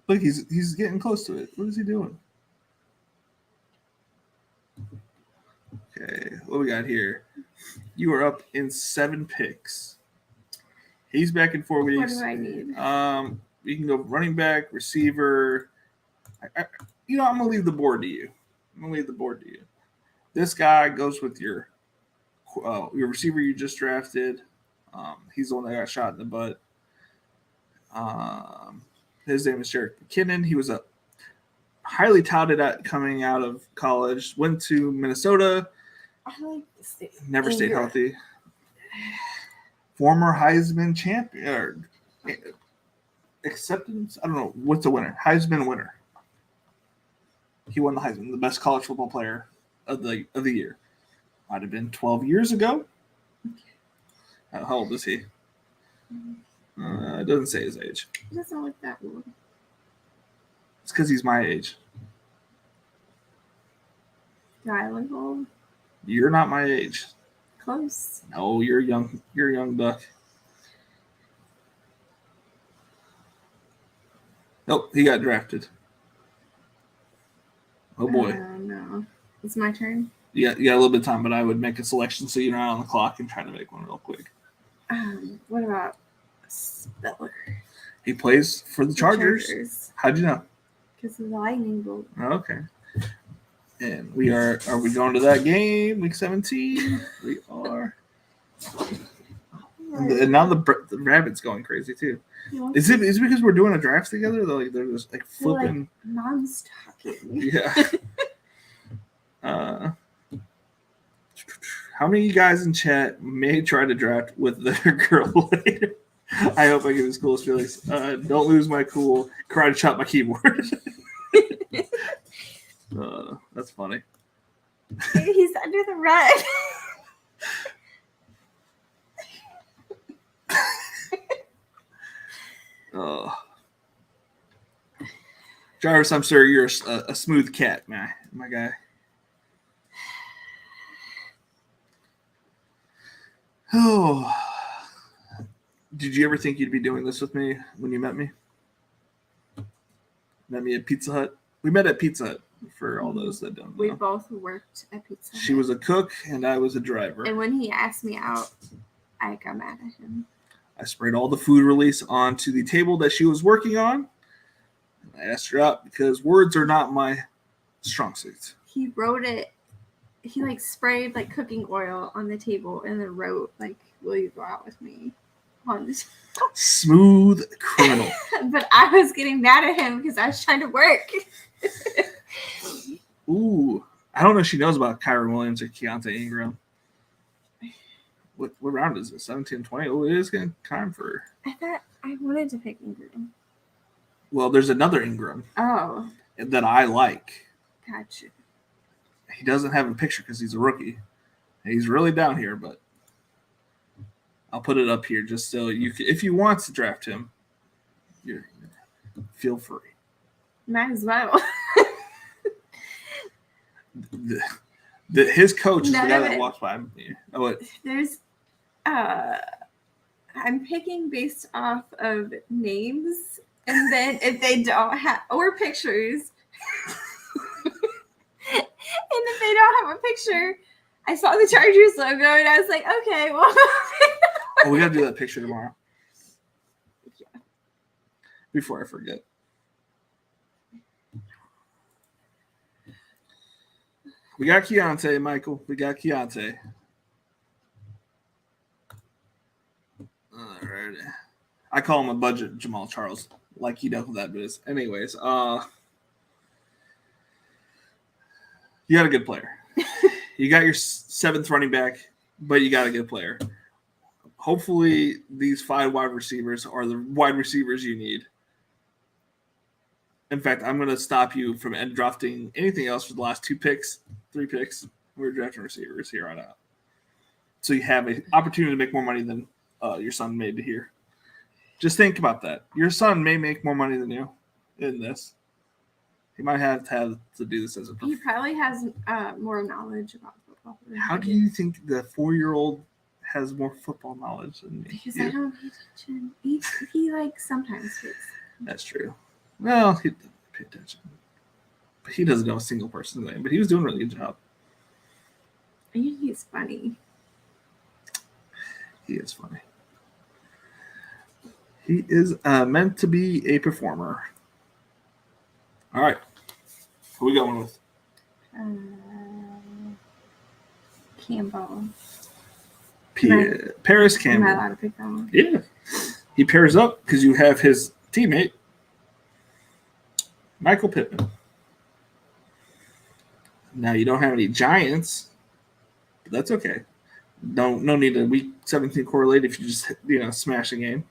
Look, he's getting close to it. What is he doing? Okay, what we got here? You are up in 7 picks. He's back in 4 weeks. What do I need? You can go running back, receiver. I'm gonna leave the board to you. This guy goes with your receiver you just drafted. He's the one that got shot in the butt. His name is Jerick McKinnon. He was a highly touted at coming out of college. Went to Minnesota. I like this thing. Never stayed healthy. Former Heisman champion or acceptance. I don't know what's the winner. Heisman winner. He won the Heisman, the best college football player of the year. Might have been 12 years ago. How old is he? It doesn't say his age. It doesn't look that old. It's because he's my age. Do I look old? You're not my age. Close. No, you're young. You're a young buck. Nope, he got drafted. Oh boy. No. It's my turn. You got a little bit of time, but I would make a selection so you're not on the clock and try to make one real quick. What about Speller? He plays for the Chargers. How'd you know? Because of the lightning bolt. Okay. And are we going to that game, week 17? We are. And now the rabbit's going crazy too. Is it because we're doing a draft together? They're just like flipping. Like non-stocking. Yeah. How many guys in chat may try to draft with their girl later? I hope I give his coolest feelings. Don't lose my cool. Karate chop my keyboard. That's funny. He's under the rug. Jarvis, I'm sure you're a smooth cat, my guy. Oh, did you ever think you'd be doing this with me when you met me? Met me at Pizza Hut. We met at Pizza Hut. For all those that don't know. We both worked at Pizza Hut. She was a cook and I was a driver. And when he asked me out, I got mad at him. I sprayed all the food release onto the table that she was working on. I asked her out because words are not my strong suit. He wrote it. He sprayed cooking oil on the table and then wrote "Will you go out with me?" on the table. Smooth criminal. But I was getting mad at him because I was trying to work. Ooh, I don't know if she knows about Kyron Williams or Keontae Ingram. What round is it? 17-20? Oh, it is getting time for her. I thought I wanted to pick Ingram. Well, there's another Ingram. Oh. That I like. Gotcha. He doesn't have a picture because he's a rookie. He's really down here, but I'll put it up here just so you can, if you want to draft him, feel free. Might as well. His coach is the guy that walks by me. There's I'm picking based off of names, and then if they don't have or pictures, and if they don't have a picture, I saw the Chargers logo and I was like, okay, well. We gotta do that picture tomorrow. Yeah. Before I forget. We got Keontae, Michael. We got Keontae. All right. I call him a budget Jamal Charles. Like you know who that is. Anyways, you got a good player. You got your 7th running back, but you got a good player. Hopefully, these 5 wide receivers are the wide receivers you need. In fact, I'm going to stop you from drafting anything else for the last 3 picks. We're drafting receivers here on out. So you have an opportunity to make more money than your son made here. Just think about that. Your son may make more money than you in this. He might have to do this as a He probably has more knowledge about football. How do you think the 4-year-old has more football knowledge than me? Because I don't pay attention. He like sometimes pays. That's true. Well, he doesn't pay attention. But he doesn't know a single person's name. But he was doing a really good job. And he's funny. He is funny. He is meant to be a performer. All right. Who are we going with? Campbell. Paris Campbell. Am I allowed to pick that one? Yeah. He pairs up because you have his teammate, Michael Pittman. Now, you don't have any Giants, but that's okay. No need to week 17 correlate if you just smash a game.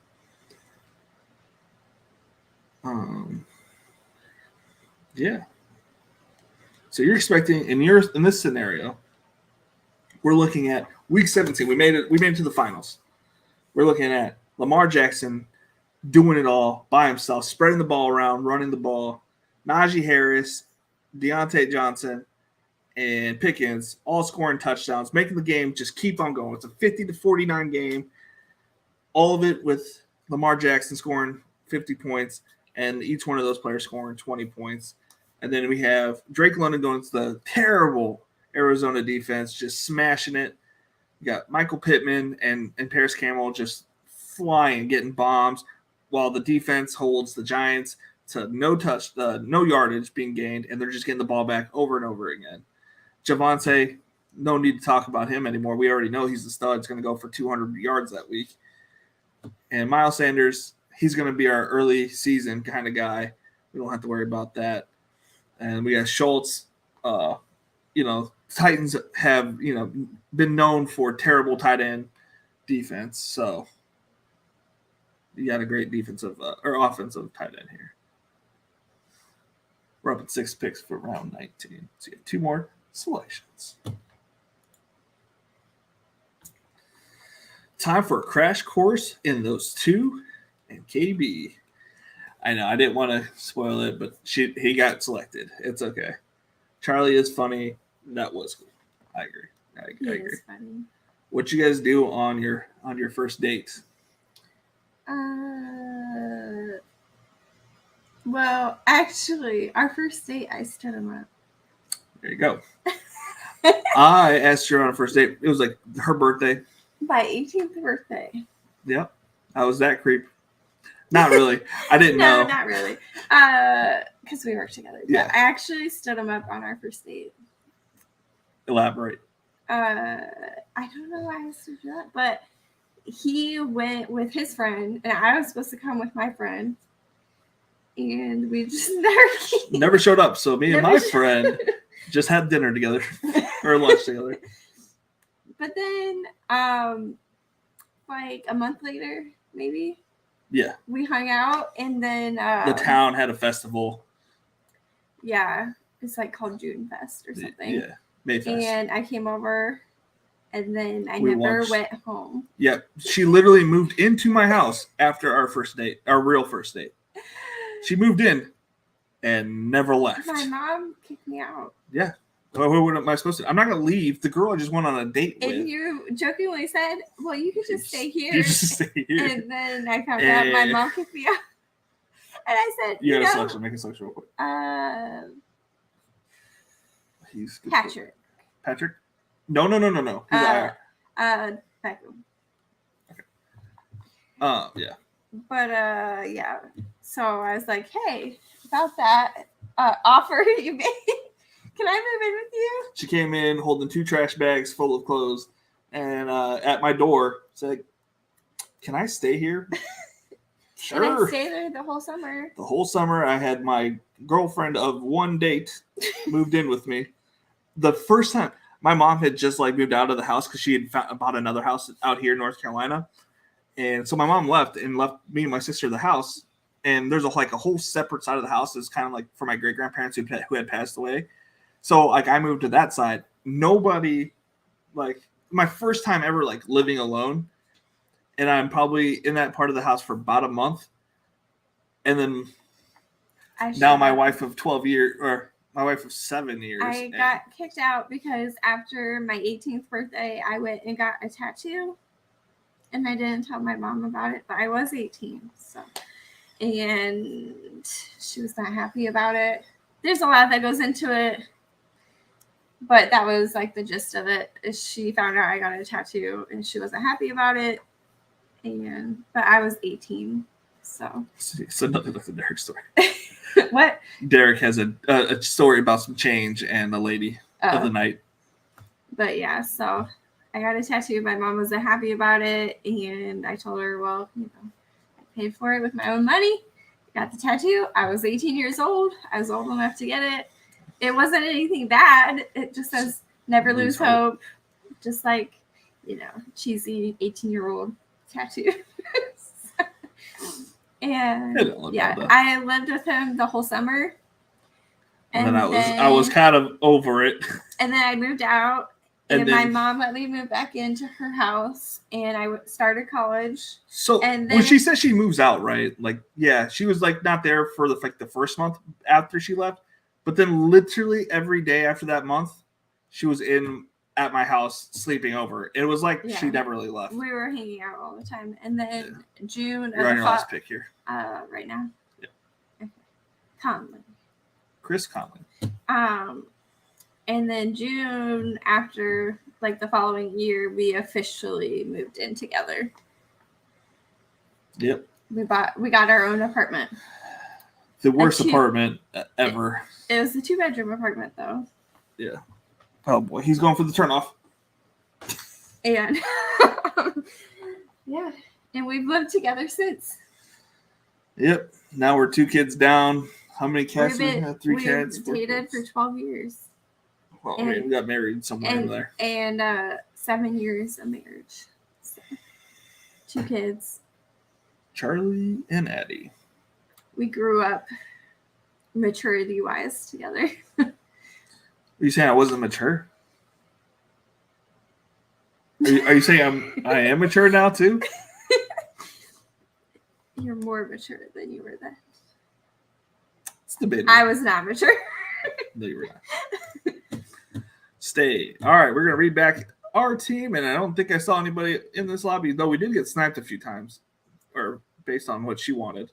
Yeah. So you're expecting in this scenario, we're looking at week 17. We made it to the finals. We're looking at Lamar Jackson doing it all by himself, spreading the ball around, running the ball. Najee Harris, Deontay Johnson, and Pickens all scoring touchdowns, making the game just keep on going. It's a 50-49 game. All of it with Lamar Jackson scoring 50 points and each one of those players scoring 20 points. And then we have Drake London going to the terrible Arizona defense, just smashing it. You got Michael Pittman and Paris Campbell just flying, getting bombs, while the defense holds the Giants to no yardage being gained, and they're just getting the ball back over and over again. Javonte, no need to talk about him anymore. We already know he's a stud. He's going to go for 200 yards that week. And Miles Sanders, he's going to be our early season kind of guy. We don't have to worry about that. And we got Schultz. Titans have, been known for terrible tight end defense. So you got a great defensive or offensive tight end here. We're up at 6 picks for round 19. So you have 2 more selections. Time for a crash course in those 2 and KB. I know I didn't want to spoil it, but he got selected. It's okay. Charlie is funny. That was cool. I agree. I agree. Is funny. What you guys do on your first date? Well, actually, our first date, I stood him up. There you go. I asked her on a first date. It was like her birthday. My 18th birthday. Yep. I was that creep. Not really. I didn't know. No, not really. Because we worked together. Yeah. But I actually stood him up on our first date. Elaborate. I don't know why I stood you up, but he went with his friend, and I was supposed to come with my friend. And we just never showed up. So me and my friend just had dinner together or lunch together. But then, like a month later, maybe. Yeah. We hung out, and then the town had a festival. Yeah, it's like called June Fest or something. Yeah, Mayfest. And I came over, and then I never went home. Yeah, she literally moved into my house after our first date, our real first date. She moved in and never left. My mom kicked me out. Yeah. Well, what am I supposed to? I'm not going to leave. The girl I just went on a date with. And you jokingly said, well, you could just stay here. You just stay here. And then I found out my mom kicked me out. And I said, you got a selection. Make a selection real quick. He's good. Patrick? No. Who's Beckham. Okay. Yeah. But, yeah. So I was like, hey, about that offer you made. Can I move in with you? She came in holding 2 trash bags full of clothes, and at my door said, "Can I stay here?" Sure. And I stayed there the whole summer. The whole summer, I had my girlfriend of one date moved in with me. The first time, my mom had just like moved out of the house because she had bought another house out here in North Carolina. And so my mom left me and my sister the house. And there's a whole separate side of the house that's kind of like for my great grandparents who had passed away. So like I moved to that side. Nobody, like my first time ever like living alone. And I'm probably in that part of the house for about a month. And then now my wife of 12 years, or my wife of 7 years. I got kicked out because after my 18th birthday, I went and got a tattoo. And I didn't tell my mom about it, but I was 18. So, and she was not happy about it. There's a lot that goes into it. But that was like the gist of it. Is she found out I got a tattoo and she wasn't happy about it. But I was 18, so nothing like the Derek story. What? Derek has a story about some change and a lady of the night. But yeah, so I got a tattoo. My mom wasn't happy about it, and I told her, well, I paid for it with my own money. Got the tattoo. I was 18 years old. I was old enough to get it. It wasn't anything bad. It just says never lose hope. Just like, cheesy 18-year-old tattoo. And I lived with him the whole summer. And then I was kind of over it. And then I moved out, and my mom let me move back into her house, and I started college. So when she said she moves out, right? Like, yeah, she was like not there for the first month after she left, but then literally every day after that month, she was at my house sleeping over. It was like she never really left. We were hanging out all the time. And then June. You're on your last pick here. Right now? Yeah. Okay. Conley. Chris Conley. And then June, after like the following year, we officially moved in together. Yep. We got our own apartment. The worst apartment ever. It was a 2-bedroom apartment though. Yeah. Oh boy, he's going for the turnoff. And yeah, and we've lived together since. Yep. Now we're 2 kids down. How many cats do we have? 3 cats. We dated for 12 years. Well, we got married somewhere in there. And 7 years of marriage. So, 2 kids. Charlie and Addie. We grew up maturity-wise together. Are you saying I wasn't mature? Are you saying I am mature now too? You're more mature than you were then. It's debatable. I was not mature. No, you were not. Stay. All right, we're going to read back our team, and I don't think I saw anybody in this lobby, though we did get sniped a few times, or based on what she wanted.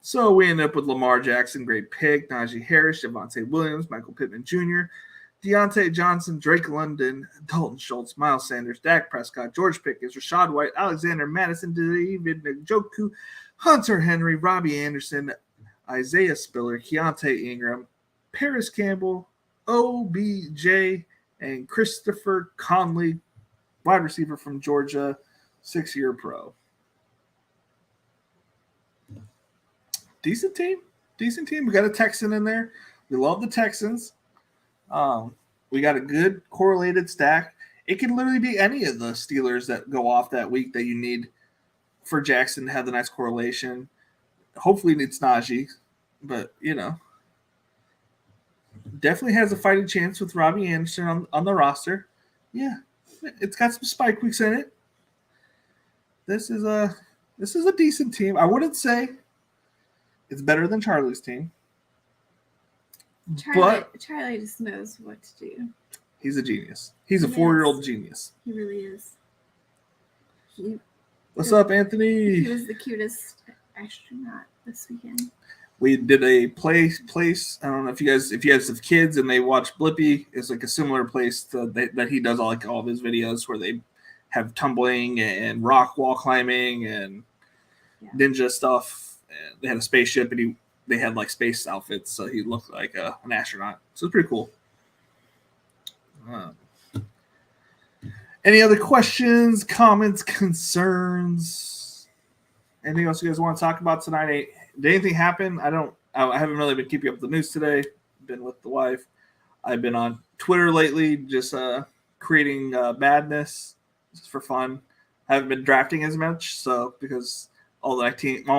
So we ended up with Lamar Jackson, great pick, Najee Harris, Javonte Williams, Michael Pittman Jr., Deontay Johnson, Drake London, Dalton Schultz, Miles Sanders, Dak Prescott, George Pickens, Rashad White, Alexander Madison, David Njoku, Hunter Henry, Robbie Anderson, Isaiah Spiller, Keontae Ingram, Paris Campbell, OBJ, and Christopher Conley, wide receiver from Georgia, 6-year pro. Decent team. We got a Texan in there. We love the Texans. We got a good correlated stack. It can literally be any of the Steelers that go off that week that you need for Jackson to have the nice correlation. Hopefully it's Najee, but, definitely has a fighting chance with Robbie Anderson on the roster. Yeah, it's got some spike weeks in it. This is a decent team. I wouldn't say it's better than Charlie's team. Charlie just knows what to do. He's a genius. He's a 4-year-old genius. He really is. What's up, Anthony? He was the cutest astronaut this weekend. We did a place. I don't know if you guys have kids and they watch Blippi. It's like a similar place that he does all of his videos where they have tumbling and rock wall climbing and ninja stuff. And they had a spaceship and they had like space outfits, so he looked like an astronaut. So it's pretty cool. Any other questions, comments, concerns? Anything else you guys want to talk about tonight? Did anything happen? I haven't really been keeping up with the news today. Been with the wife. I've been on Twitter lately, just creating madness just for fun. I haven't been drafting as much, so because all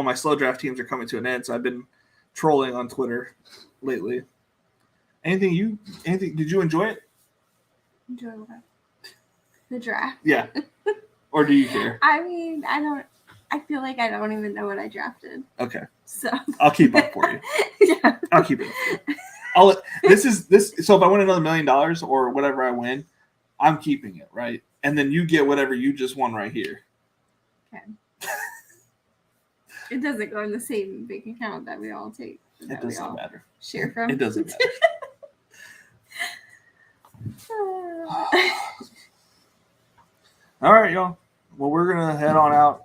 my slow draft teams are coming to an end, so I've been trolling on Twitter lately. Anything? Did you enjoy it? Enjoy what? The draft. Yeah. Or do you care? I mean, I feel like I don't even know what I drafted. Okay. So I'll keep up for you. Yeah. I'll keep it. So if I win another $1 million or whatever I win, I'm keeping it, right? And then you get whatever you just won right here. Okay. It doesn't go in the same bank account that we all take. It doesn't matter. Share from. It doesn't matter. All right, y'all. Well, we're gonna head on out,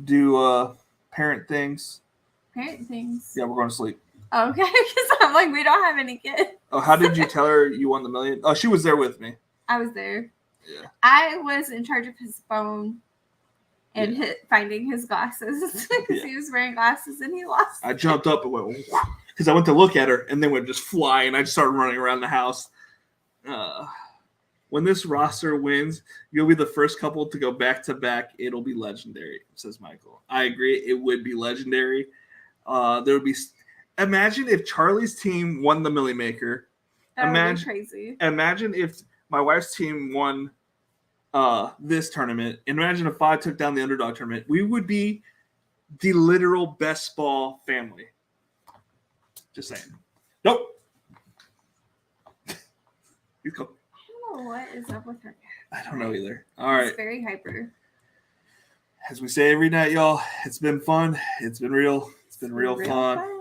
do parent things. Parent things. Yeah, we're going to sleep. Okay, because I'm like, we don't have any kids. Oh, how did you tell her you won the $1 million? Oh, she was there with me. I was there. Yeah. I was in charge of his phone and finding his glasses because he was wearing glasses and he lost. I jumped up and went because I went to look at her and then would just fly and I just started running around the house. When this roster wins, you'll be the first couple to go back to back. It'll be legendary, says Michael. I agree. It would be legendary. There would be. Imagine if Charlie's team won the Millie Maker. That would be crazy. Imagine if my wife's team won this tournament. Imagine if I took down the underdog tournament. We would be the literal best ball family. Just saying. Nope. You go. I don't know what is up with her. I don't know either. All right. It's very hyper. As we say every night, y'all, it's been fun. It's been real. It's been real fun.